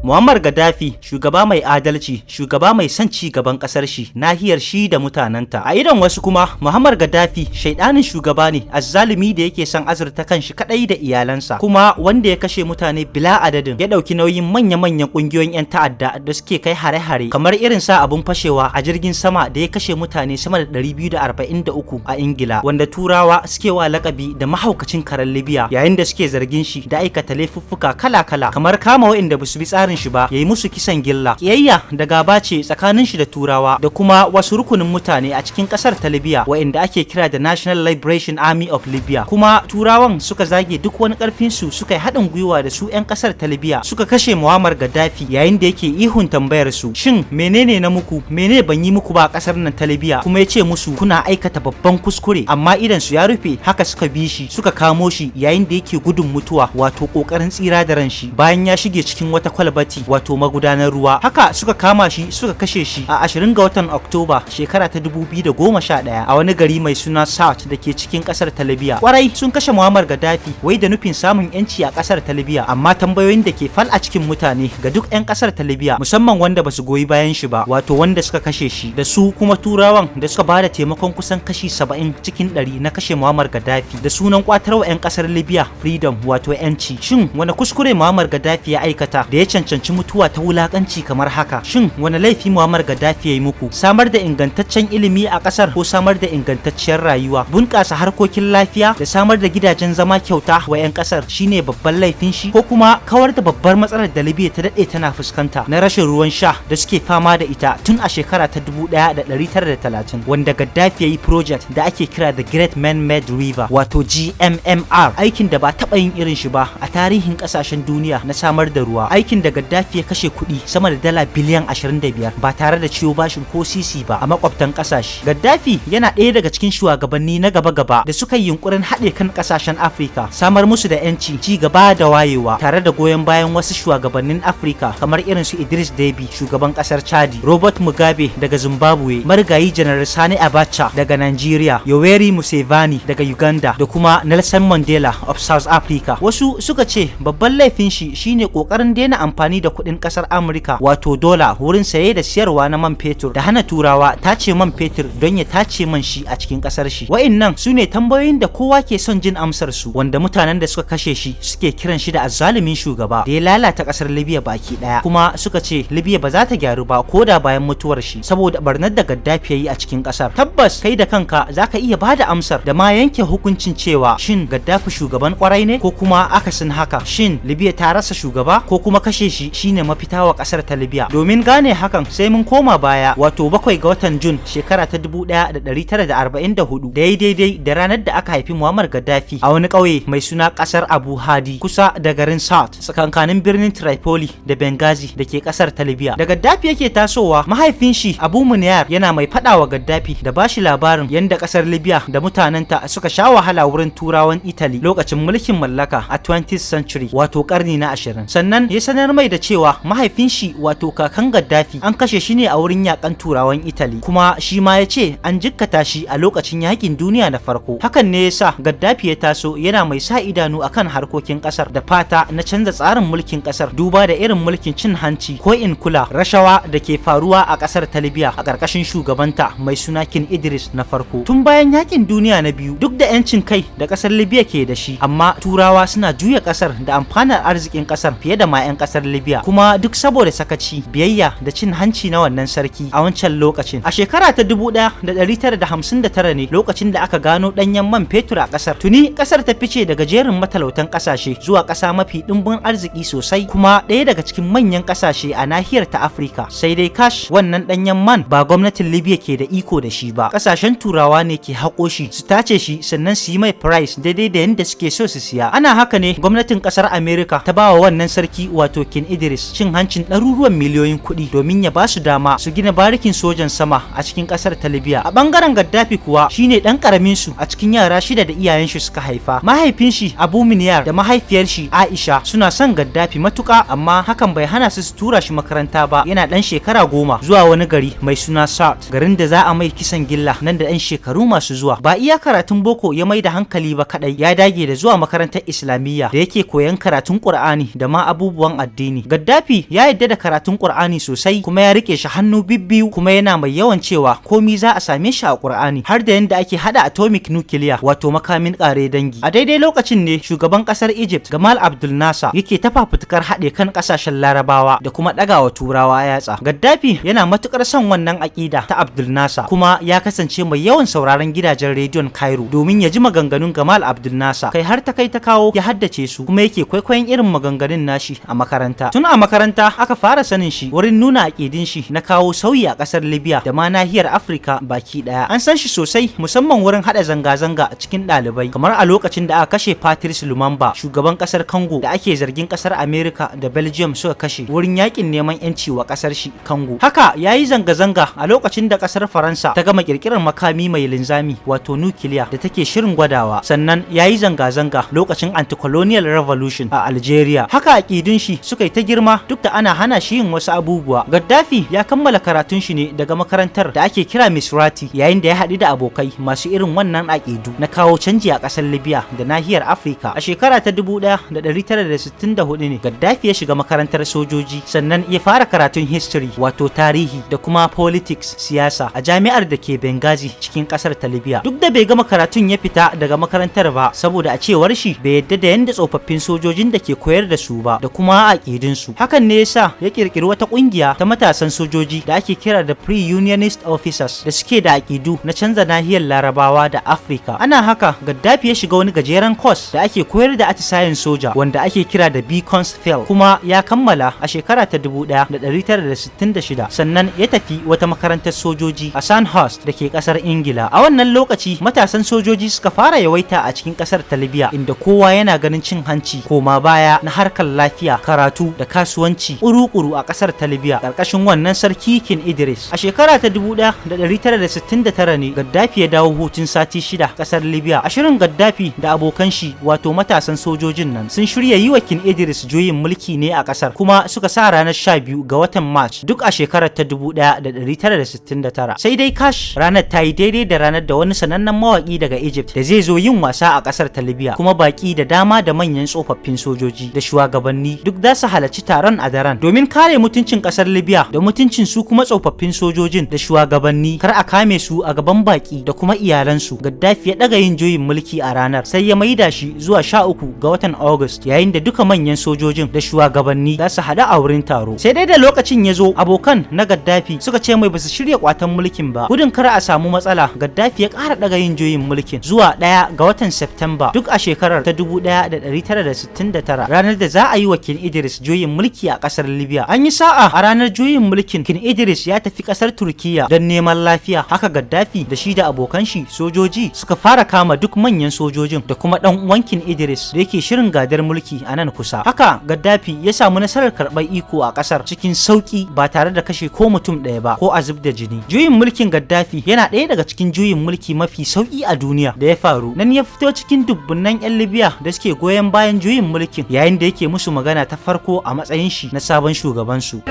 Muammar Gaddafi shugaba mai adalci, shugaba mai son ci gaban kasar shi, nahiyar shi da mutanenta. A idon wasu kuma Muammar Gaddafi shaidanin shugaba ne, azzalumi da yake son azurta kanshi kadai da iyalansa, kuma wanda ya kashe mutane bila adadin, ya dauki nauyin manya-manyan kungiyoyin yan ta'adda da suke kai hare-hare kamar irin sa abun fashewa a jirgin sama da ya kashe mutane sama da 243 a Ingila, wanda turawa suke wa lakabi da mahaukacin karen Libya, yayin da suke zargin shi da aikata laifuffuka kala-kala kamar kama waɗanda basu bi tsarin shi ba, yayi musu kisan gilla. Kiyayya da gaba ce tsakanin shi da turawa da kuma wasu rukunin mutane a cikin kasar ta Libya waɗanda ake kira da National Liberation Army of Libya, kuma turawan suka zage duk wani karfin su, suka yi haɗin gwiwa da su 'yan kasar ta Libya suka kashe Muammar Gaddafi, yayin da yake ihun tambayar su, shin menene na muku, menene ban yi muku ba a kasar nan ta Libya? Kuma yace musu kuna aikata babban kuskure, amma idan su ya rufe. Haka suka bi shi suka kamo shi yayin da yake gudun mutuwa, wato kokarin tsira da ran shi bayan ya shige cikin wata kwalbati wato magudanar ruwa. Haka suka kama shi suka kashe shi a 20 ga watan Oktoba shekara ta 2011 a wani gari mai suna South da ke cikin kasar ta Libya. Kwarai sun kashe Muammar Gaddafi wai da nufin samun yanci a kasar ta Libya, amma tambayoyin da ke fal a cikin mutane ga duk 'yan kasar ta Libya, musamman wanda basu goyi bayan shi ba, wato wanda suka kashe shi, da su kuma turawan da suka bada taimakon kusan kashi 70 cikin 100 na kashe Muammar Gaddafi da sunan kwatarwa 'yan kasar Libya freedom wato yanci. Shin wani kuskure Muammar Gaddafi ya aikata da ya cancanci mutuwa ta wulakanci kamar haka? Shin wani laifi Muammar Gaddafi ya yi muku? Samar da ingantaccen ilimi a kasar ko samar da ingantacciyar rayuwa, bunƙasa harkokin lafiya da samar da gidajen zama kyauta wa 'yan kasar shine babban laifin shi, ko kuma kawar da babbar matsalar da Libya ta dade tana fuskanta na rashin ruwan sha da suke fama da ita tun a shekara ta 1930, wanda Gaddafi ya yi project da ake kira the Great Man-Made River wato GMMR, aikin da ba taɓa yin irin shi ba a tarihin ƙasashen duniya na samar da ruwa, aikin da Gaddafi ya kashe kuɗi sama da dala biliyan 25 ba tare da ciwo bashin ko sisi ba a makwabtan ƙasashe. Gaddafi yana ɗaya daga cikin shugabanni na gaba-gaba da suka yi yunkurin haɗe kan ƙasashen Afirka, samar musu da 'yanci, ci gaba da wayewa, tare da goyon bayan wasu shugabannin Afirka kamar irin su Idris Deby shugaban ƙasar Chadi, Robert Mugabe daga Zimbabwe, marigayi Janar Sani Abacha daga Nigeria, Yoweri Museveni daga Uganda da kuma Nelson Mandela of South Africa. Wasu suka ce babban laifin shi shine kokarin daina amfani da kuɗin ƙasar Amurka wato dola wurin saye da siyarwa na man fetur, da hana turawa tace man fetur don ya tace man shi a cikin ƙasar shi. Wa'innan su ne tambayoyin da kowa ke son jin amsar su, wanda mutanen da suka kashe shi suke kiran shi da azzalumin shugaba da ya lalata ƙasar Libya baki ɗaya, kuma suka ce Libya ba za ta gyaru ba ko da bayan mutuwar shi saboda barnar da Gaddafi yayi a cikin ƙasar. Tabbas kai da kanka zaka iya bada amsar da ma yanke hukuncin cewa shin Gaddafi shugaban kwarai ne ko kuma akasin haka, shin Libya ta rasa shugaba ko kuma kashe shi shine mafita wa kasar ta Libya. Domin gane hakan sai mun koma baya, wato 7 ga watan Jun shekara ta 1944 daidai da ranar da aka haifi Muammar Gaddafi a wani ƙauye mai suna kasar Abu Hadi kusa da garin South tsakankanin birnin Tripoli da Benghazi da ke kasar ta Libya. Da Gaddafi yake tasowa, mahaifin shi Abu Muniyar yana mai faɗa wa Gaddafi da bashi labarin yanda kasar Libya da mutanenta suka sha wahala wurin turawan Italy lokacin mulkin mallaka a 20th century wato karni na 20. Sannan ya sanar mai da cewa mahaifin shi wato kakan Gaddafi an kashe shi ne a wurin yakan turawan Italy, kuma shi ma ya ce an jikkata shi a lokacin yakin duniya na farko. Hakan ne yasa Gaddafi ya taso yana mai sa idanu akan harkokin kasar da fata na canza tsarin mulkin kasar duba da irin mulkin cin hanci ko in kula rashawa da ke faruwa a kasar ta Libya a ƙarƙashin shugabanta mai suna King Idris na farko. Tun bayan yakin duniya na biyu, duk da 'yancin kai da kasar Libya ke da shi, amma turawa suna juya kasar da amfanar arzikin kasar fiye da ma 'yan kasar Libya, kuma duk saboda sakaci, biyayya da cin hanci na wannan sarki a wancan lokacin. A shekara ta 1959 ne lokacin da aka gano danyen man fetur a kasar. Tuni kasar ta fice daga jerin matalautan kasashe zuwa kasa mafi dimbin arziki sosai, kuma ɗaya daga cikin manyan kasashe a nahiyar ta Afirka. Sai dai kash, wannan danyen man ba gwamnatin Libya ke da iko da shi ba, kasashen turawa ne ke haƙo shi, su tace shi, sannan su yi mai price daidai da yanda suke so su siya. Ana haka ne gwamnatin kasar America ta bawa wannan sarki wato King Idris cin hancin ɗaruruwan miliyoyin kuɗi domin ya ba su dama su gina barikin sojan sama a cikin kasar ta Libya. A bangaren Gaddafi kuwa shine dan karamin su a cikin yara 6 da iyayen shi suka haifa. Mahaifin shi Abu Muniyar da mahaifiyar shi Aisha suna son Gaddafi matuka, amma hakan bai hana su tura shi makaranta ba yana dan shekara 10 zuwa wani gari mai suna South, garin da za a mai kisan gilla nan da ɗan shekaru masu zuwa. Ba iya karatun boko ya mai da hankali ba kadai, ya dage da zuwa makarantar Islamiyya da yake koyan karatun Qur'ani da ma abubuwan addini. addini. Gaddafi ya yadda da karatun Qur'ani sosai kuma ya rike shi hannu bibbiyu, kuma yana mai yawan cewa komi za a same shi a Qur'ani, har da yanda ake hada atomic nuclear wato makamin kare dangi. A daidai lokacin ne shugaban kasar Egypt Gamal Abdel Nasser yake ta fafutukar haɗe kan kasashen Larabawa da kuma ɗagawa Turawa yatsa. Gaddafi yana matukar son wannan aƙida ta Abdel Nasser, kuma ya kasance mai yawan sauraron gidajen rediyon Cairo domin ya ji maganganun Gamal Abdel Nasser, kai har ta kai ta kawo ya haddace su, kuma yake kwaikwayon irin maganganun nashi a makaranta. Tun a makaranta aka fara sanin shi wurin nuna aƙidin shi na kawo sauyi a ƙasar Libya da ma nahiyar Afirka baki ɗaya. An san shi sosai musamman wurin haɗa zanga-zanga a cikin ɗalibai, kamar a lokacin da aka kashe Patrice Lumumba, shugaban ƙasar Congo da ake zargin ƙasar America da Belgium suka kashe wurin yakin neman 'yanci wa ƙasar shi Congo. Haka yayi zanga-zanga a lokacin da ƙasar Faransa ta gama ƙirƙirar makami mai linzami wato nukiliya da take shirin gwadawa. Sannan yayi zanga-zanga lokacin anti-colonial revolution a Algeria. Haka aƙidun shi suka yi ta girma duk da ana hana shi yin wasu abubuwa. Gaddafi ya kammala karatun shi ne daga makarantar da ake kira Misrati, yayin da ya haɗu da abokai masu irin wannan aƙidu na kawo canji a ƙasar Libya da nahiyar Afirka. A shekara ta 1964 ne Gaddafi ya shiga makarantar sojoji, sannan ya fara karatun history wato tarihi da kuma politics siyasa a jami'ar da ke Benghazi cikin ƙasar ta Libya. Duk da bai gama karatun ya fita daga makarantar ba, saboda a cewar shi bai yadda da yanda tsofaffin sojojin da ke koyar da su ba da kuma aƙidun su. Hakan ne yasa ya kirkiri wata ƙungiya ta matasan sojoji da ake kira da Pre-Unionist Officers da suke da aƙidu na canza nahiyar Larabawa da Afirka. Ana haka Gaddafi ya shiga wani gajeren course da ake koyar da atisayen soja wanda ake kira da Beacons Fel, kuma ya kammala a shekara ta 1966. Sannan ya tafi wata makarantar sojoji a Sandhurst da ke kasar Ingila. A wannan lokaci matasan sojoji suka fara yawaita a cikin kasar ta Libya, inda kowa yana ganin cin hanci, koma baya na harkar lafiya, karatu da kasuwanci kuru-kuru a kasar ta Libya karkashin wannan sarki King Idris. A shekara ta 1969 ne Gaddafi ya dawo hutun sati 6 kasar Libya. A shirin Gaddafi da abokan shi wato matasan sojojin nan sun shirya yi wa King Idris juyin mulki ne a kasar, kuma suka sa ranar 12 ga watan March duk a shekarar ta 1969. Sai dai kash, ranar ta yi daidai da ranar da wani sanannen mawaki daga Egypt da zai zo yin wasa a kasar ta Libya, kuma baki da dama da manyan tsofaffin sojoji da shugabanni duk za su halarci taron a daren domin kare mutuncin kasar Libya da mutuncin su kuma tsofaffin sojojin da shugabanni, kar a kame su a gaban baki da kuma iyalansu. Gaddafi ya daga yin juyin mulki a ranar, sai ya maida shi zuwa 13 ga watan August, yayin da duka manyan sojojin da shugabanni za su haɗu a wurin taro. Sai dai da lokacin ya zo, abokan na Gaddafi suka ce mai basu shirya kwatan mulkin ba. Gudun kar a samu matsala, Gaddafi ya ƙara daga yin juyin mulkin zuwa 1 ga watan September duk a shekarar ta 1969, ranar da za a yi wa King Idris juyin mulki a ƙasar Libya. An yi sa'a, a ranar juyin mulkin King Idris ya tafi ƙasar Turkiya don neman lafiya. Haka Gaddafi da shi da abokan shi sojoji suka fara kama duk manyan sojojin da kuma dan uwan King Idris da yake shirin gadar mulki a nan kusa. Haka Gaddafi ya samu nasarar karɓar iko a ƙasar cikin sauki ba tare da kashe ko mutum ɗaya ba ko a zub da jini. Juyin mulkin Gaddafi yana ɗaya daga cikin juyin mulki mafi sauki a duniya da ya faru. Nan ya fito cikin dubbunan 'yan Libya da suke goyon bayan juyin mulkin, yayin da yake musu magana ta farko a matsayin shi na sabon shugabansu.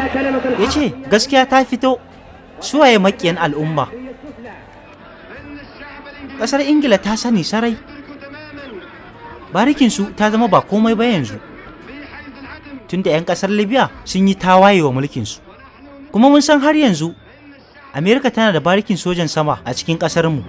Ya ce gaskiya ta fito, suwaye makiyan al'umma. Ƙasar Ingila ta sani sarai, barikinsu ta zama ba komai ba yanzu, tunda 'yan ƙasar Libya sun yi tawaye wa mulkinsu. Kuma mun san har yanzu Amerika tana da barikin sojan sama a cikin ƙasarmu.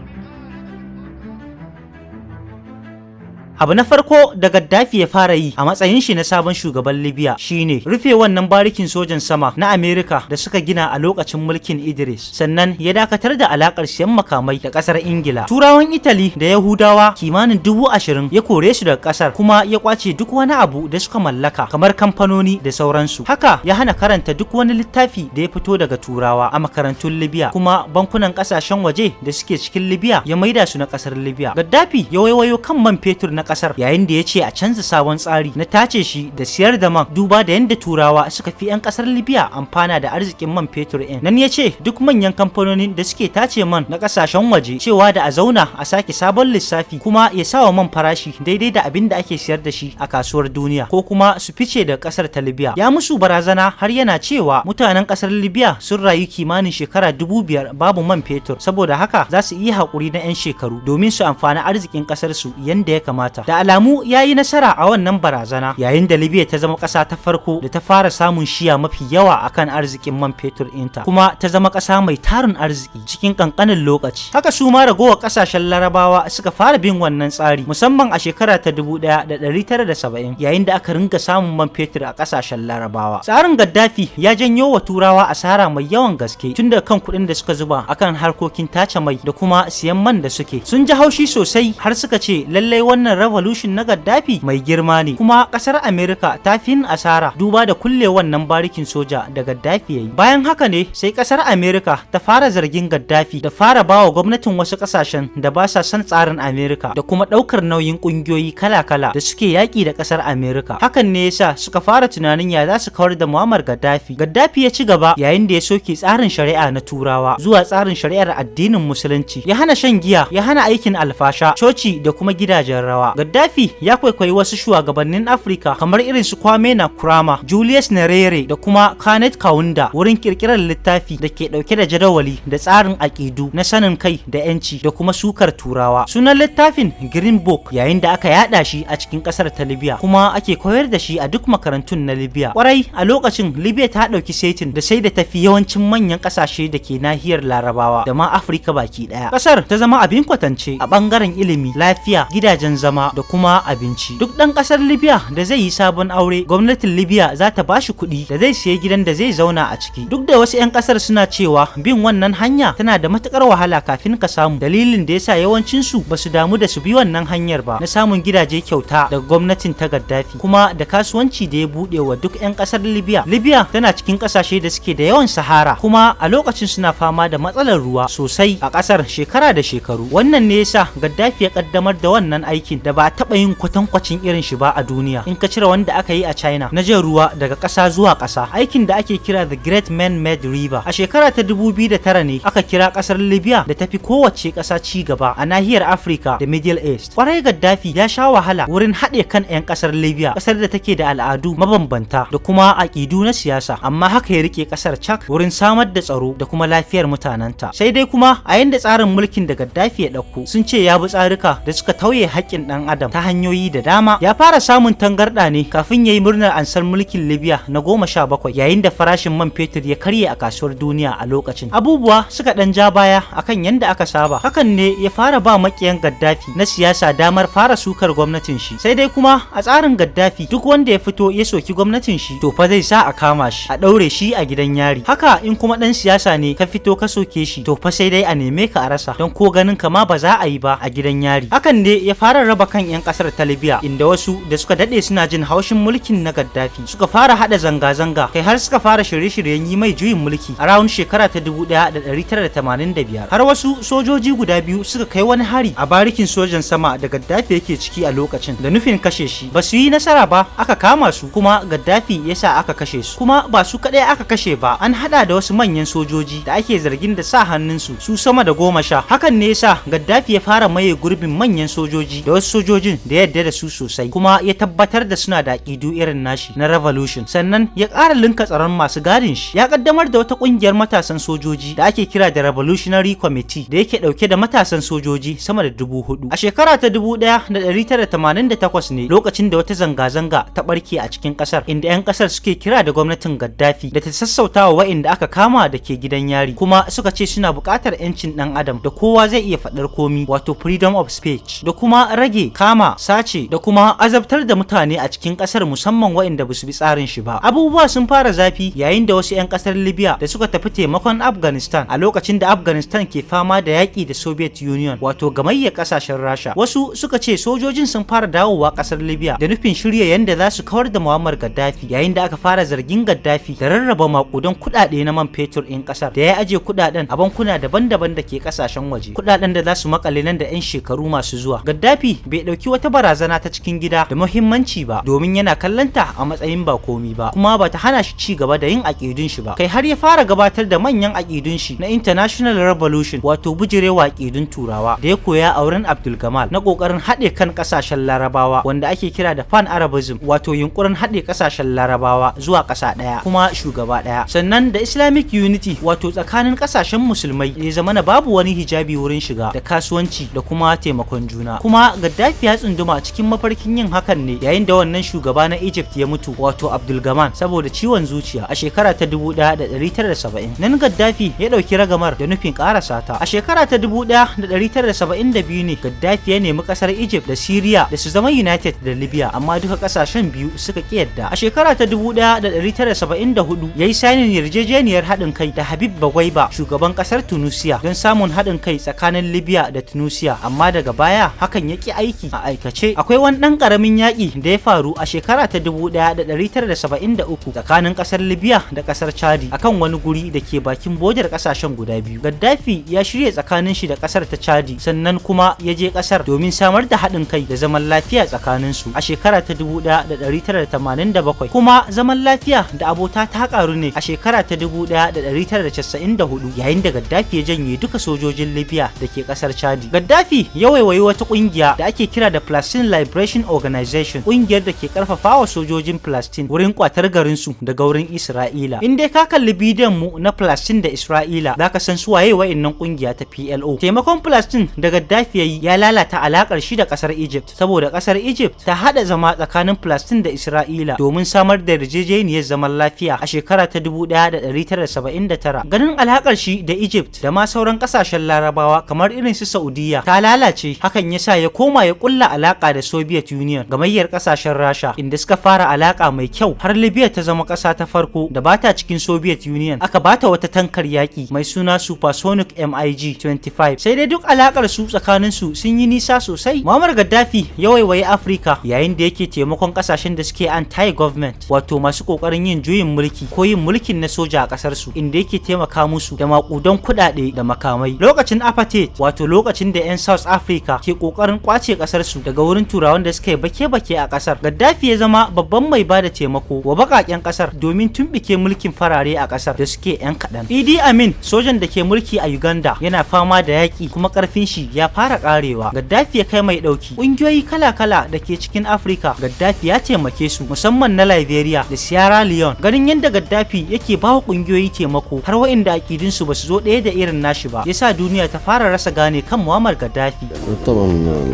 Abu na farko da Gaddafi ya fara yi a matsayin shi na sabon shugaban Libya shine rufe wannan barikin sojan sama na Amerika da suka gina a lokacin mulkin Idris. Sannan ya dakatar da alakar siyan makamai da kasar Ingila. Turawan Italy da Yahudawa kimanin 20,000 ya kore su daga kasar, kuma ya kwace duk wani abu da suka mallaka kamar kamfanoni da sauransu. Haka ya hana karanta duk wani littafi da ya fito daga Turawa a makarantun Libya, kuma bankunan kasashen waje da suke cikin Libya ya maida su na kasar Libya. Gaddafi ya waiwayo kan man fetur na kasar, yayin da ya ce a canza sabon tsari na tace shi da siyar da man, duba da yadda Turawa suka fi 'yan kasar Libya amfana da arzikin man fetur ɗin. Nan ya ce duk manyan kamfanonin da suke tace man na kasashen waje cewa da a zauna a sake sabon lissafi, kuma ya sawa man farashi daidai da abin da ake siyar da shi a kasuwar duniya, ko kuma su fice da kasar ta Libya. Ya musu barazana har yana cewa mutanen kasar Libya sun rayu kimanin shekara 5,000 babu man fetur, saboda haka za su iya haƙuri na 'yan shekaru domin su amfani arzikin kasar su yanda ya kamata. gabata. Da alamu ya yi nasara a wannan barazana, yayin da Libya ta zama ƙasa ta farko da ta fara samun shiya mafi yawa akan arzikin man fetur ɗinta, kuma ta zama ƙasa mai tarin arziki cikin ƙanƙanin lokaci. Haka su ma ragowar ƙasashen Larabawa suka fara bin wannan tsari, musamman a shekara ta 1970, yayin da aka ringa samun man fetur a ƙasashen Larabawa. Tsarin Gaddafi ya janyo wa Turawa asara mai yawan gaske, tun da kan kuɗin da suka zuba akan harkokin tace mai da kuma siyan man da suke. Sun ji haushi sosai har suka ce lallai wannan revolution na Gaddafi mai girma ne, kuma ƙasar America ta fi yin asara duba da kulle wannan barikin soja da Gaddafi yayi. Bayan haka ne sai ƙasar America ta fara zargin Gaddafi da fara bawa gwamnatin wasu ƙasashen da ba sa son tsarin America da kuma ɗaukar nauyin ƙungiyoyi kala-kala da suke yaƙi da ƙasar America. Hakan ne yasa suka fara tunanin ya za su kawar da Muammar Gaddafi. Gaddafi ya ci gaba yayin da ya soke tsarin shari'a na Turawa zuwa tsarin shari'ar addinin Musulunci. Ya hana shan giya, ya hana aikin alfasha, coci da kuma gidajen rawa. Gaddafi ya kwaikwayi wasu shugabannin Afirka kamar irin su Kwame Nkrumah, Julius Nyerere da kuma Kenneth Kaunda wurin kirkirar littafi da ke dauke da jadawali da tsarin aƙidu na sanin kai da yanci da kuma sukar Turawa. Sunan littafin Green Book, yayin da aka yada shi a cikin kasar ta Libya kuma ake koyar da shi a duk makarantun na Libya. Kwarai a lokacin Libya ta dauki setin da sai da tafi yawancin manyan kasashe da ke nahiyar Larabawa da ma Afirka baki daya. Kasar ta zama abin kwatance a bangaren ilimi, lafiya, gidajen zama da kuma abinci. Duk dan kasar Libya da zai yi sabon aure, gwamnatin Libya za ta bashi kuɗi da zai siya gidan da zai zauna a ciki. Duk da wasu 'yan kasar suna cewa bin wannan hanya tana da matukar wahala kafin ka samu, dalilin da yasa yawancin su basu damu da su bi wannan hanyar ba na samun gidaje kyauta daga gwamnatin ta Gaddafi, kuma da kasuwanci da ya bude wa duk 'yan kasar Libya. Libya tana cikin kasashe da suke da yawan Sahara, kuma a lokacin suna fama da matsalar ruwa sosai a kasar shekara da shekaru. Wannan ne yasa Gaddafi ya kaddamar da wannan aikin da ba a taba yin kwatankwacin irin shi ba a duniya, in ka cire wanda aka yi a China na jan ruwa daga kasa zuwa kasa, aikin da ake kira the Great Man-Made River. A shekara ta 2009 ne aka kira kasar Libya da tafi kowace kasa ci gaba a nahiyar Africa da Middle East. Kwarai Gaddafi ya sha wahala wurin haɗe kan 'yan kasar Libya, kasar da take da al'adu mabambanta da kuma aƙidu na siyasa, amma haka ya rike kasar cak wurin samar da tsaro da kuma lafiyar mutanenta. Sai dai kuma a yanda tsarin mulkin da Gaddafi ya ɗauko sun ce ya bi tsarika da suka tauye haƙƙin ɗan adam ta hanyoyi da dama. Ya fara samun tangarɗa ne kafin ya yi murnar ansar mulkin Libya na 17, yayin da farashin man fetur ya karye a kasuwar duniya a lokacin. Abubuwa suka ɗan ja baya akan yanda aka saba. Hakan ne ya fara ba makiyan Gaddafi na siyasa damar fara sukar gwamnatin shi. Sai dai kuma a tsarin Gaddafi duk wanda ya fito ya soki gwamnatin shi to fa zai sa a kama shi, a ɗaure shi a gidan yari. Haka in kuma ɗan siyasa ne ka fito ka soke shi to fa sai dai a neme ka a rasa, don ko ganin ka ma ba za a yi ba a gidan yari. Hakan ne ya fara raba kan 'yan kasar ta Libya, inda wasu da suka dade suna jin haushin mulkin na Gaddafi suka fara hada zanga-zanga, kai har suka fara shirye-shiryen yi mai juyin mulki a rawun shekara ta 1985. Har wasu sojoji guda biyu suka kai wani hari a barikin sojan sama da Gaddafi yake ciki a lokacin da nufin kashe shi. Ba su yi nasara ba, aka kama su kuma Gaddafi ya sa aka kashe su. Kuma ba su kadai aka kashe ba, an hada da wasu manyan sojoji da ake zargin da sa hannunsu su sama da 10. Hakan ne yasa Gaddafi ya fara maye gurbin manyan sojoji da wasu sojojin da yadda da su sosai, kuma ya tabbatar da suna da aƙidu irin nashi na revolution. Sannan ya ƙara linka tsaron masu gadin shi. Ya kaddamar da wata ƙungiyar matasan sojoji da ake kira da Revolutionary Committee da yake dauke da matasan sojoji sama da 4,000. A shekara ta 1988 ne lokacin da wata zanga-zanga ta barke a cikin kasar, inda 'yan kasar suke kira da gwamnatin Gaddafi da ta sassauta wa wa'inda aka kama da ke gidan yari, kuma suka ce suna buƙatar 'yancin ɗan adam da kowa zai iya faɗar komi, wato freedom of speech, da kuma rage kama, sace da kuma azabtar da mutane a cikin kasar, musamman wa'inda ba su bi tsarin shi ba. Abubuwa sun fara zafi yayin da wasu 'yan kasar Libya da suka tafi taimakon Afghanistan a lokacin da Afghanistan ke fama da yaƙi da Soviet Union, wato gamayyar ƙasashen Rasha. Wasu suka ce sojojin sun fara dawowa kasar Libya da nufin shirya yanda za su kawar da Muammar Gaddafi, yayin da aka fara zargin Gaddafi da rarraba makudan kuɗaɗe na man fetur in kasar, da ya aje kuɗaɗen a bankuna daban-daban da ke kasashen waje, kuɗaɗen da za su makale nan da 'yan shekaru masu zuwa. Gaddafi bai ɗauki wata barazana ta cikin gida da muhimmanci ba, domin yana kallanta a matsayin ba komi ba, kuma ba ta hana shi ci gaba da yin aƙidun shi ba, kai har ya fara gabatar da manyan aƙidun shi na International Revolution, wato bujirewa aƙidun Turawa da ya koya a wurin Abdul Gamal na ƙoƙarin haɗe kan ƙasashen Larabawa, wanda ake kira da Pan-Arabism, wato yunkurin haɗe ƙasashen Larabawa zuwa ƙasa ɗaya kuma shugaba ɗaya. Sannan da Islamic Unity, wato tsakanin ƙasashen musulmai ya zamana babu wani hijabi wurin shiga da kasuwanci da kuma taimakon juna. Kuma Gaddafi Gaddafi ya tsunduma cikin mafarkin yin hakan ne yayin da wannan shugaba na Egypt ya mutu, wato Abdulgaman, saboda ciwon zuciya a shekara ta 1970. Nan Gaddafi ya dauki ragamar da nufin karasa ta. A shekara ta 1972 ne Gaddafi ya nemi kasar Egypt da Syria da su zama United da Libya, amma duka kasashen biyu suka ki yadda. A shekara ta 1974 yayi sainin yarjejeniyar haɗin kai da Habib Bourguiba, shugaban kasar Tunisia, don samun haɗin kai tsakanin Libya da Tunisia, amma daga baya hakan ya ki aiki a aikace. Akwai wani ɗan ƙaramin yaƙi da ya faru a shekara ta 1973 tsakanin kasar Libya da kasar Chadi akan wani guri da ke bakin bodar kasashen guda biyu. Gaddafi ya shirya tsakanin shi da kasar ta Chadi, sannan kuma ya je kasar domin samar da haɗin kai da zaman lafiya tsakanin su a shekara ta 1987, kuma zaman lafiya da abota ta karu ne a shekara ta 1994 yayin da Gaddafi ya janye duka sojojin Libya da ke kasar Chadi. Gaddafi ya waiwayi wata kungiya da ake kira da Palestine Liberation Organization, kungiyar da ke karfafawa sojojin Palestine wurin kwatar garin su daga wurin Isra'ila. In dai ka kalli bidiyon mu na Palestine da Isra'ila zaka san su waye wayannan kungiya ta PLO. Taimakon Palestine da Gaddafi yayi ya lalata alakar shi da kasar Egypt, saboda kasar Egypt ta hada zama tsakanin Palestine da Isra'ila domin samar da yarjejeniyar zaman lafiya a shekara ta 1979. Ganin alakar shi da Egypt da ma sauran kasashen Larabawa kamar irin su Saudiya ta lalace, hakan yasa ya koma ya kulla alaka da Soviet Union, gamayyar kasashen Rasha, inda suka fara alaka mai kyau har Libya ta zama kasa ta farko da bata cikin Soviet Union. Aka bata wata tankar yaki mai suna Supersonic MiG-25. Sai dai duk alakar su tsakanin su sun yi nisa sosai. Muammar Gaddafi ya waiwaye Africa yayin da yake taimakon kasashen da suke anti-government, wato masu kokarin yin juyin mulki ko yin mulkin na soja a kasar su, inda yake taimaka musu da makudan kudade da makamai. Lokacin apartheid, wato lokacin da 'yan South Africa ke kokarin kwace kasar su daga wurin turawan da suka yi bake-bake a kasar, Gaddafi ya zama babban mai bada taimako wa bakaken kasar domin tumbike mulkin farare a kasar da suke 'yan kadan. Idi Amin, sojan da ke mulki a Uganda, yana fama da yaki kuma karfin shi ya fara karewa. Gaddafi ya kai mai dauki. Kungiyoyi kala-kala da ke cikin Africa, Gaddafi ya taimake su, musamman na Liberia da Sierra Leone. Ganin yadda Gaddafi yake bawa kungiyoyi taimako har wa'inda akidin su basu zo ɗaya da irin nashi ba, yasa duniya ta fara rasa gane kan Muammar Gaddafi. طبعا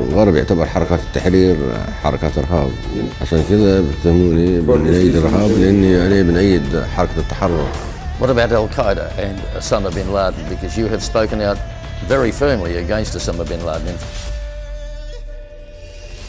الغرب يعتبر حركات التحرير حركات ارهاب، عشان كذا بيتهموني بنأيد الارهاب لاني انا بنأيد حركه التحرر. What about Al Qaeda and Osama bin Laden? Because you have spoken out very firmly against Osama bin Laden.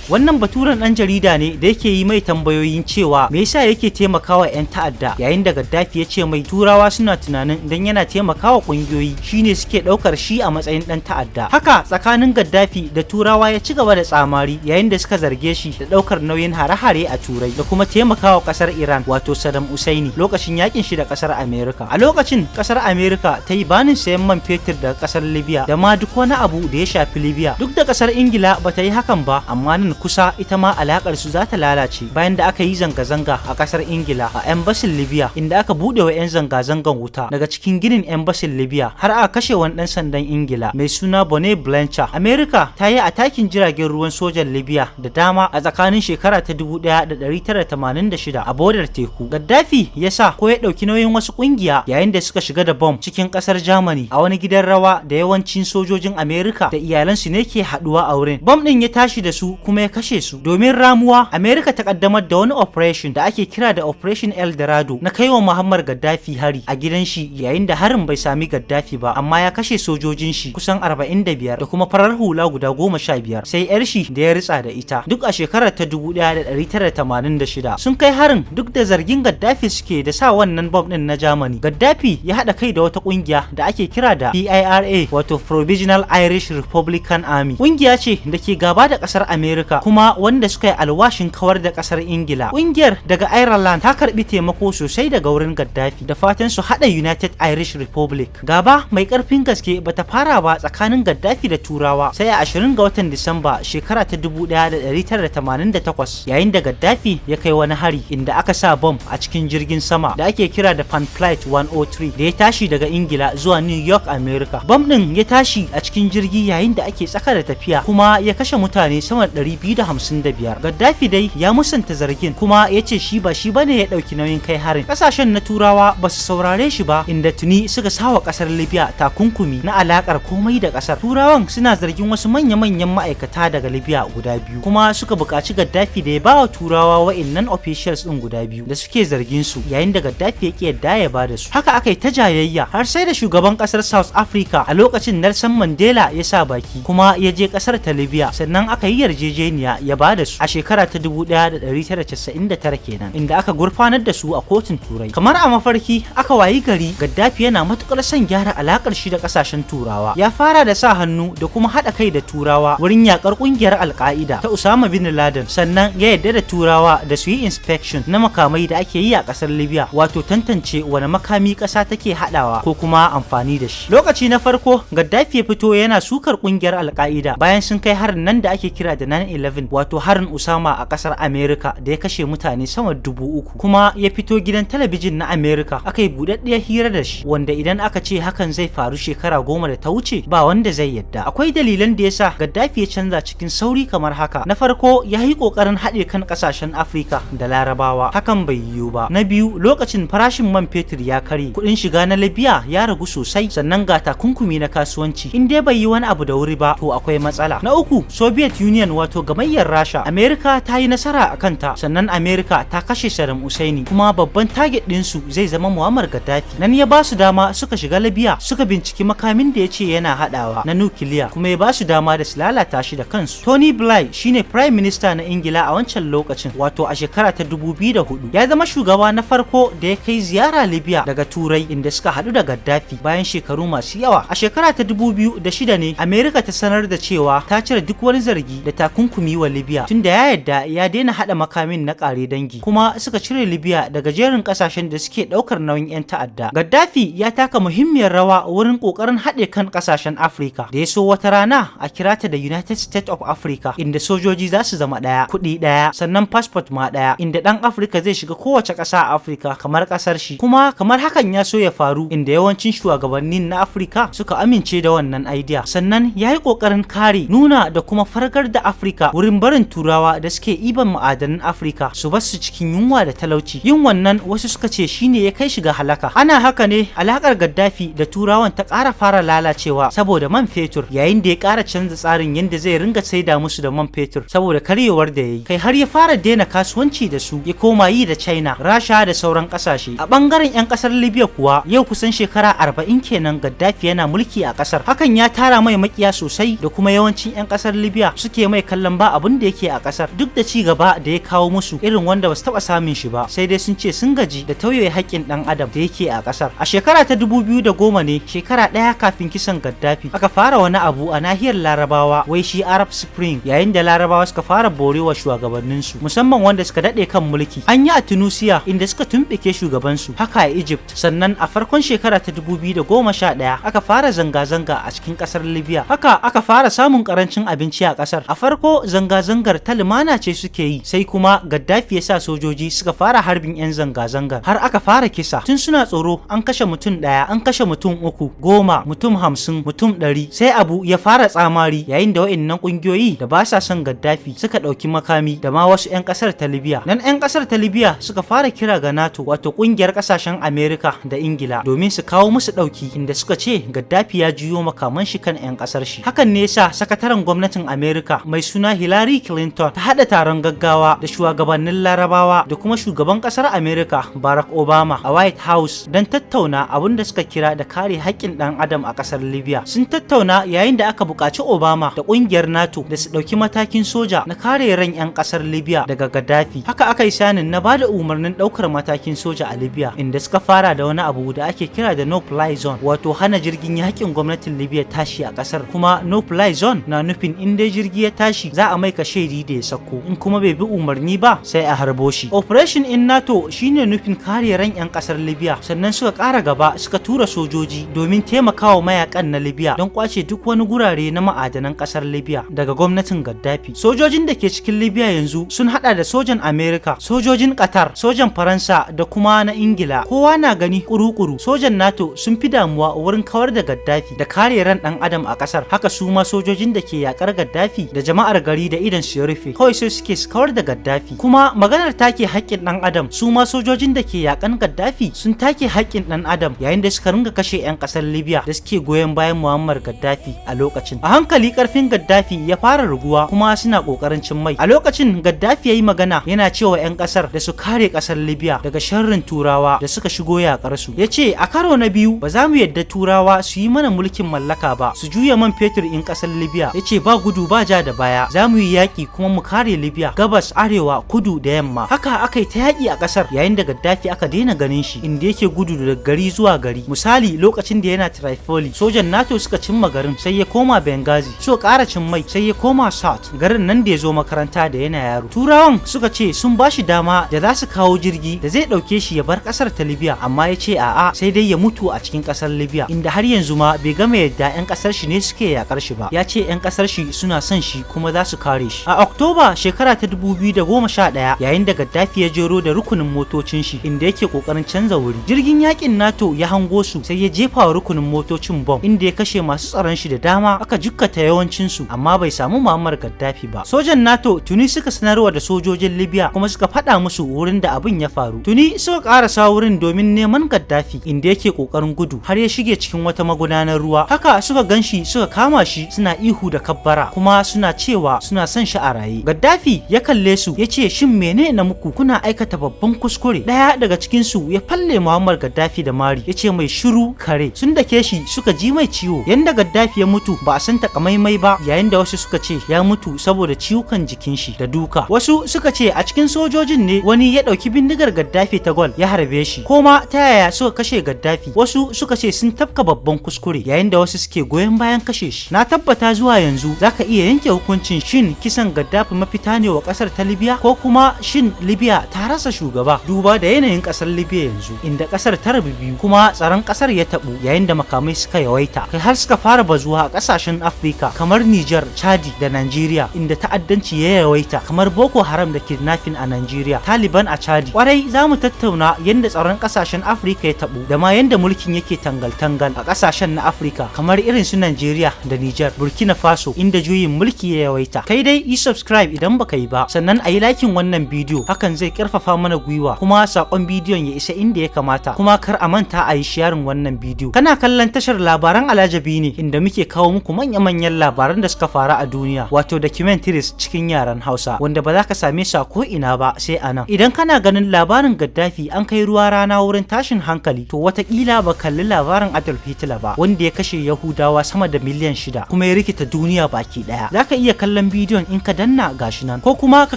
Wannan baturen dan jarida ne da yake yi mai tambayoyin cewa me yasa yake taimakawa 'yan ta'adda, yayin da Gaddafi ya ce mai turawa suna tunanin dan yana taimakawa kungiyoyi shine suke daukar shi a matsayin dan ta'adda. Haka tsakanin Gaddafi da turawa ya ci gaba da tsamari, yayin da suka zarge shi da daukar nauyin hare-hare a Turai da kuma taimakawa kasar Iran, wato Saddam Hussein, lokacin yakin shi da kasar America. A lokacin kasar America ta yi banin sayan man fetur daga kasar Libya da ma duk wani abu da ya shafi Libya. Duk da kasar Ingila bata yi hakan ba, amma nan kusa ita ma alakar su za ta lalace bayan da aka yi zanga-zanga a kasar Ingila a embassy Libya, inda aka bude wa 'yan zanga-zangan wuta daga cikin ginin embassy Libya har aka kashe wani dan sandan Ingila mai suna Bonnet Blanchard. America ta yi atakin jiragen ruwan sojan Libya da dama a tsakanin shekara ta 1986 a bodar teku. Gaddafi ya sa ko ya dauki nauyin wasu kungiya yayin da suka shiga da bomb cikin kasar Germany a wani gidan rawa da yawancin sojojin America da iyalansu ne ke haduwa a wurin. Bomb din ya tashi da su kuma ya kashe su. Domin ramuwa, America ta kaddamar da wani operation da ake kira da Operation El Dorado na kaiwa Muammar Gaddafi hari a gidan shi, yayin da harin bai sami Gaddafi ba amma ya kashe sojojin shi kusan 45 da kuma farar hula guda 15, sai yar shi da ya ritsa da ita. Duk a shekarar ta 1986 sun kai harin duk da zargin Gaddafi suke da sa wannan bomb din na Germany. Gaddafi ya hada kai da wata kungiya da ake kira da PIRA, wato Provisional Irish Republican Army. Kungiya ce da ke gaba da kasar America kuma wanda suka yi alwashin kawar da kasar Ingila. Kungiyar daga Ireland ta karbi taimako sosai daga wurin Gaddafi da fatan su hada United Irish Republic. Gaba mai karfin gaske bata fara ba tsakanin Gaddafi da Turawa sai a 20 ga watan Disamba shekara ta 1988, yayin da Gaddafi ya kai wani hari inda aka sa bomb a cikin jirgin sama da ake kira da Pan Flight 103 da ya tashi daga Ingila zuwa New York, America. Bomb din ya tashi a cikin jirgi yayin da ake tsaka da tafiya kuma ya kashe mutane sama da 200 255. Gaddafi dai ya musanta zargin kuma ya ce shi ba shi bane ya dauki nauyin kai harin. Kasashen na Turawa ba su saurare shi ba, inda tuni suka sawa kasar Libya takunkumi na alakar komai da kasar. Turawan suna zargin wasu manya-manyan ma'aikata daga Libya guda biyu, kuma suka buƙaci Gaddafi da ya bawa Turawa wa'innan officials din guda biyu da suke zargin su, yayin da Gaddafi yake yadda ya bada su. Haka aka yi ta jayayya har sai da shugaban kasar South Africa a lokacin Nelson Mandela ya sa baki kuma ya je kasar ta Libya, sannan aka yi yarjejeniya ya bada su a shekara ta 1999 kenan, inda aka gurfanar da su a kotun Turai. Kamar a mafarki aka wayi gari Gaddafi yana matukar son gyara alakar shi da kasashen Turawa. Ya fara da sa hannu da kuma hada kai da Turawa wurin yakar kungiyar Al-Qaida ta Osama bin Laden, sannan ya yarda da Turawa da su yi inspection na makamai da ake yi a kasar Libya, wato tantance wani makami kasa take hadawa ko kuma amfani da shi. Lokaci na farko Gaddafi ya fito yana sukar kungiyar Al-Qaida bayan sun kai harin nan da ake kira da 9/11, wato harin Osama a kasar America da ya kashe mutane sama da 3,000, kuma ya fito gidan talabijin na America aka yi budaddiyar hira da shi, wanda idan aka ce hakan zai faru shekara 10 da ta wuce ba wanda zai yadda. Akwai dalilan da yasa Gaddafi ya canza cikin sauri kamar haka. Na farko, ya yi kokarin haɗe kan kasashen Afrika da Larabawa, hakan bai yiwu ba. Na biyu, lokacin farashin man fetur ya kare, kuɗin shiga na Libya ya ragu sosai, sannan ga takunkumi na kasuwanci. In dai bai yi wani abu da wuri ba to akwai matsala. Na uku, Soviet Union wato gamayyar Rasha, America ta yi nasara a kanta, sannan America ta kashe Saddam Hussein, kuma babban target ɗinsu zai zama Muammar Gaddafi. Nan ya ba su dama suka shiga Libya suka binciki makamin da ya ce yana haɗawa na nukiliya, kuma ya ba su dama da su lalata shi da kansu. Tony Blair shine Prime Minister na Ingila a wancan lokacin, wato a shekara ta 2004. Ya zama shugaba na farko da ya kai ziyara Libya daga Turai, inda suka haɗu da Gaddafi bayan shekaru masu yawa. A shekara ta 2006 ne America ta sanar da cewa ta cire duk wani zargi da takunkumi wa Libya, tunda ya yarda ya daina haɗa makamin na ƙare dangi, kuma suka cire Libya daga jerin ƙasashen da suke ɗaukar nauyin 'yan ta'adda. Gaddafi ya taka muhimmiyar rawa wurin ƙoƙarin haɗe kan ƙasashen Afrika, da ya so wata rana a kira ta da United States of Africa, inda sojoji za su zama ɗaya, kuɗi ɗaya, sannan passport ma ɗaya, inda ɗan Afrika zai shiga kowace ƙasa a Afrika kamar ƙasar shi. Kuma kamar hakan ya so ya faru, inda yawancin shugabannin na Afrika suka amince da wannan idea. Sannan ya yi ƙoƙarin kare, nuna da kuma fargar da Afrika wurin barin Turawa da suke iban ma'adanan Afrika su bar su cikin yunwa da talauci. Yin wannan wasu suka ce shine ya kai shi ga halaka. Ana haka ne alakar Gaddafi da Turawan ta ƙara fara lalacewa saboda man fetur, yayin da ya ƙara canza tsarin yadda zai ringa saida musu da man fetur saboda karyewar da yayi. Kai har ya fara daina kasuwanci da su, ya koma yi da China, Rasha da sauran ƙasashe. A bangaren 'yan ƙasar Libya kuwa yau kusan shekara 40 kenan Gaddafi yana mulki a ƙasar. Hakan ya tara mai makiya sosai, da kuma yawancin 'yan ƙasar Libya suke mai kallon ba abin da yake a ƙasar, duk da ci gaba da ya kawo musu irin wanda ba su taɓa samun shi ba, sai dai sun ce sun gaji da tauye haƙƙin ɗan adam da yake a ƙasar. A shekara ta 2010 ne, shekara ɗaya kafin kisan Gaddafi, aka fara wani abu a nahiyar Larabawa, wai shi Arab Spring, yayin da Larabawa suka fara borewa shugabanninsu, musamman wanda suka daɗe kan mulki. An yi a Tunisia, inda suka tumɓuke shugabansu, haka a Egypt. Sannan a farkon shekara ta 2011 aka fara zanga-zanga a cikin ƙasar Libya. Haka aka fara samun ƙarancin abinci a ƙasar. A farko zanga-zangar ta lumana ce suke yi, sai kuma Gaddafi ya sa sojoji suka fara harbin 'yan zanga-zangar, har aka fara kisa. Tun suna tsoro an kashe mutum ɗaya, an kashe mutum 3, 10, mutum 50, mutum 100, sai abu ya fara tsamari, yayin da wa'annan ƙungiyoyi da ba sa son Gaddafi suka ɗauki makami, da ma wasu 'yan ƙasar ta Libya. Nan 'yan ƙasar ta Libya suka fara kira ga NATO, wato ƙungiyar ƙasashen Amerika da Ingila, domin su kawo musu ɗauki, inda suka ce Gaddafi ya juyo makaman shi kan 'yan ƙasar shi. Hakan ne yasa sakataren gwamnatin Amerika mai suna Hillary Clinton ta haɗa taron gaggawa da shugabannin Larabawa da kuma shugaban ƙasar Amerika Barack Obama a White House don tattauna abin da suka kira da kare haƙƙin ɗan adam a ƙasar Libya. Sun tattauna yayin da aka buƙaci Obama da ƙungiyar NATO da su ɗauki matakin soja na kare ran 'yan ƙasar Libya daga Gaddafi. Haka aka yi sanin na bada umarnin ɗaukar matakin soja a Libya, inda suka fara da wani abu da ake kira da No Fly Zone, wato hana jirgin yaƙin gwamnatin Libya tashi a ƙasar. Kuma No Fly Zone na nufin in dai jirgi ya tashi za a mai kashedi da ya sako, in kuma bai bi umarni ba sai a harbo shi. Operation in NATO shine nufin kare ran 'yan ƙasar Libya. Sannan suka ƙara gaba suka tura sojoji domin taimakawa mayakan na Libya don kwace duk wani gurare na ma'adanan ƙasar Libya daga gwamnatin Gaddafi. Sojojin da ke cikin Libya yanzu sun hada da sojan Amerika, sojojin Qatar, sojan Faransa da kuma na Ingila. Kowa na gani kuru-kuru sojan NATO sun fi damuwa wurin kawar da Gaddafi da kare ran ɗan adam a ƙasar. Haka su ma sojojin da ke yakar Gaddafi da jama'ar gari da idan su ya rufe, kawai sai suke su kawar da Gaddafi. Kuma maganar take haƙƙin ɗan adam, su ma sojojin da ke yakan Gaddafi sun take haƙƙin ɗan adam yayin da suka ringa kashe 'yan ƙasar Libya da suke goyon bayan Muammar Gaddafi a lokacin. A hankali ƙarfin Gaddafi ya fara raguwa kuma suna ƙoƙarin cin mai. A lokacin Gaddafi ya yi magana yana cewa 'yan ƙasar da su kare ƙasar Libya daga sharrin Turawa da suka shigo yaƙar su. Ya ce a karo na biyu ba za mu yadda Turawa su yi mana mulkin mallaka ba, su juya man fetur in ƙasar Libya. Ya ce ba gudu ba ja da baya, za mu yi yaƙi kuma mu kare Libya gabas, arewa, kudu da yamma. Haka aka yi ta yaƙi a ƙasar yayin da Gaddafi aka daina ganin shi inda yake gudu daga gari zuwa gari. Misali lokacin da yana Tripoli, sojan NATO suka cimma garin sai ya koma Benghazi, so ƙara cin mai sai ya koma South, garin nan da ya zo makaranta da yana yaro. Turawan suka ce sun ba shi dama da za su kawo jirgi da zai ɗauke shi ya bar ƙasar ta Libya, amma ya ce a'a sai dai ya mutu a cikin ƙasar Libya, inda har yanzu ma bai gama yadda 'yan ƙasar shi ne suke yakar shi ba. Ya ce 'yan ƙasar shi suna son shi kuma za su kare shi. A Oktoba shekara ta 2011 yayin da Gaddafi ya jero da rukunin motocin shi inda yake kokarin canza wuri, jirgin yakin NATO ya hango su sai ya jefa wa rukunin motocin bom inda ya kashe masu tsaron shi da dama, aka jikkata yawancin su amma bai samu Muammar Gaddafi ba. Sojan NATO tuni suka sanarwa da sojojin Libya kuma suka faɗa musu wurin da abin ya faru. Tuni suka karasa wurin domin neman Gaddafi inda yake kokarin gudu har ya shige cikin wata magudanar ruwa. Haka suka ganshi suka kama shi suna ihu da kabbara kuma suna cewa suna son shi a raye. Gaddafi ya kalle su ya ce shin mene na muku, kuna aikata babban kuskure. Daya daga cikin su ya falle Muammar Gaddafi da mari ya ce mai shiru kare. Sun dake shi suka ji mai ciwo. Yanda Gaddafi ya mutu ba a san takamaimai ba, yayin da wasu suka ce ya mutu saboda ciwukan jikin shi da duka. Wasu suka ce a cikin sojojin ne wani ya dauki bindigar Gaddafi ta gol ya harbe shi. Koma ta yaya suka kashe Gaddafi? Wasu suka ce sun tafka babban kuskure, yayin da wasu suke goyon bayan kashe shi. Na tabbata zuwa yanzu zaka iya yanke hukuncin shin kisan Gaddafi mafita ne wa kasar ta Libya ko kuma shin Libya ta rasa shugaba, duba da yanayin kasar Libya yanzu inda kasar ta rabu biyu kuma tsaron kasar ya tabu yayin da makamai suka yawaita kai har suka fara bazuwa a kasashen Afrika kamar Niger, Chadi da Nigeria, inda ta'addanci ya yawaita kamar Boko Haram da kidnapping a Nigeria, Taliban a Chadi. Kwarai zamu tattauna yanda tsaron kasashen Afrika ya tabu da ma yanda mulkin yake tangal-tangal a kasashen na Afrika kamar irin su Nigeria da Niger, Burkina Faso inda juyin mulki ya yawaita. Kai dai yi subscribe idan baka yi ba, sannan a yi likin wannan bidiyo, hakan zai karfafa mana gwiwa kuma sakon bidiyon ya isa inda ya kamata. Kuma kar a manta a yi sharing wannan bidiyo. Kana kallon tashar labaran Alajabi ne inda muke kawo muku manya-manyan labaran da suka faru a duniya, wato documentaries cikin yaren Hausa wanda ba za ka same su a ko ina ba sai a nan. Idan kana ganin labarin Gaddafi an kai ruwa rana wurin tashin hankali, to watakila ba kalli labarin Adolf Hitler ba wanda ya kashe Yahudawa sama da miliyan 6 kuma ya rikita duniya baki daya. Zaka iya kallon bidiyon in ka danna gashi nan, ko kuma ka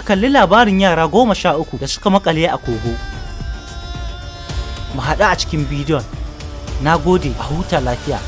kalli labarin yara 13 da suka makale a kogo. Mu haɗu a cikin bidiyon. Na gode, a huta lafiya.